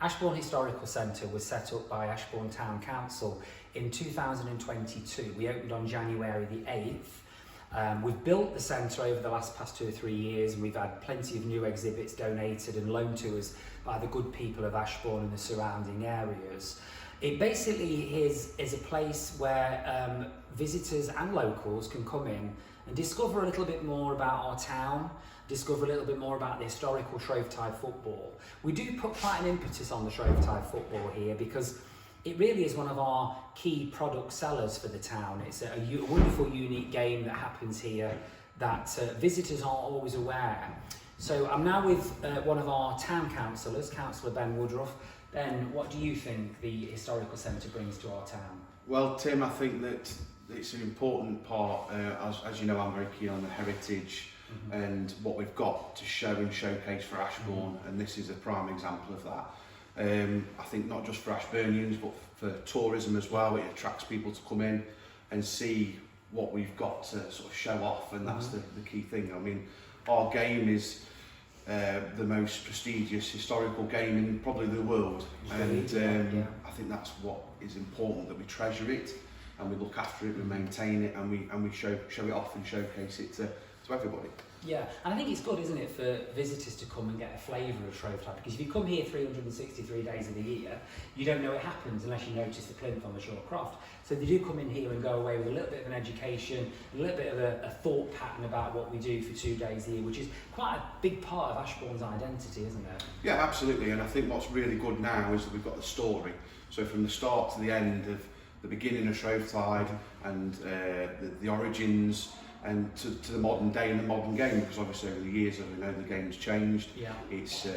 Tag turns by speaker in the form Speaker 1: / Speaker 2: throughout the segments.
Speaker 1: Ashbourne Historical Centre was set up by Ashbourne Town Council in 2022. We opened on January the 8th. We've built the centre over the past 2 or 3 years, and we've had plenty of new exhibits donated and loaned to us by the good people of Ashbourne and the surrounding areas. It basically is a place where visitors and locals can come in and discover a little bit more about our town, discover a little bit more about the historical Shrovetide football. We do put quite an impetus on the Shrovetide football here because it really is one of our key product sellers for the town. It's a wonderful, unique game that happens here that visitors aren't always aware. So I'm now with one of our town councillors, Councillor Ben Woodruff. Ben, what do you think the Historical Centre brings to our town?
Speaker 2: Well, Tim, I think that it's an important part. As you know, I'm very keen on the heritage and what we've got to show and showcase for Ashbourne, and this is a prime example of that. I think not just for Ashburnians, but for tourism as well. It attracts people to come in and see what we've got to sort of show off, and that's the key thing. I mean, our game is the most prestigious historical game in probably the world, and I think that's what is important, that we treasure it and we look after it, we maintain it, and we show it off and showcase it to everybody.
Speaker 1: Yeah, and I think it's good, isn't it, for visitors to come and get a flavour of Shrovetide, because if you come here 363 days of the year, you don't know it happens unless you notice the plinth on the shore croft. So they do come in here and go away with a little bit of an education, a little bit of a thought pattern about what we do for 2 days a year, which is quite a big part of Ashbourne's identity, isn't it?
Speaker 2: Yeah, absolutely, and I think what's really good now is that we've got the story. So from the start to the end of the beginning of Shrovetide and the origins, and to the modern day and the modern game, because obviously over the years, we know the game's changed.
Speaker 1: Yeah.
Speaker 2: It's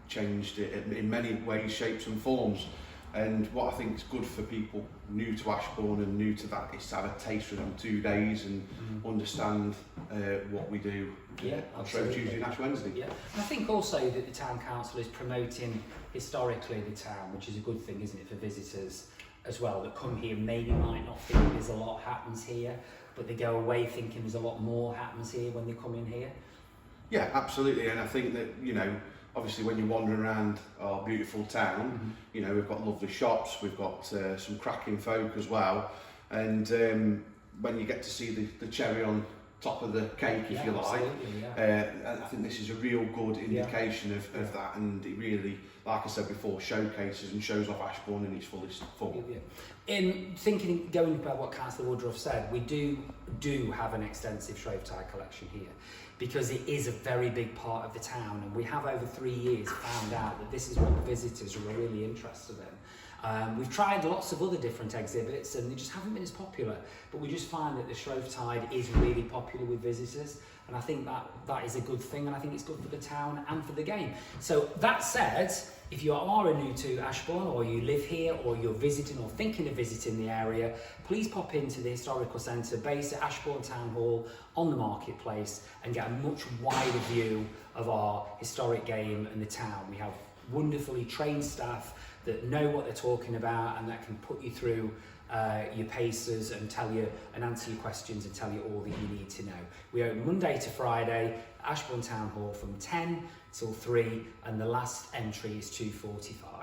Speaker 2: changed in many ways, shapes and forms. And what I think is good for people new to Ashbourne and new to that is to have a taste for them 2 days and understand what we do on Shrove Tuesday and Ash Wednesday.
Speaker 1: Yeah. And I think also that the Town Council is promoting historically the town, which is a good thing, isn't it, for visitors as well, that come here maybe might not think there's a lot happens here, but they go away thinking there's a lot more happens here when they come in here.
Speaker 2: Yeah, absolutely, and I think that, you know, obviously when you're wandering around our beautiful town, you know, we've got lovely shops, we've got some cracking folk as well, and when you get to see the cherry on top of the cake, if you like, I think this is a real good indication of that, and it really, like I said before, showcases and shows off Ashbourne in its fullest form.
Speaker 1: In going about what Councillor Woodruff said, we do have an extensive Shrovetide collection here, because it is a very big part of the town, and we have over 3 years found out that this is what the visitors are really interested in. We've tried lots of other different exhibits and they just haven't been as popular, but we just find that the Shrovetide is really popular with visitors, and I think that is a good thing, and I think it's good for the town and for the game. So that said, if you are new to Ashbourne, or you live here, or you're visiting or thinking of visiting the area, please pop into the Historical Centre based at Ashbourne Town Hall on the marketplace and get a much wider view of our historic game and the town. We have wonderfully trained staff that know what they're talking about and that can put you through your paces and tell you and answer your questions and tell you all that you need to know. We open Monday to Friday at Ashbourne Town Hall from 10 till 3, and the last entry is 2:45.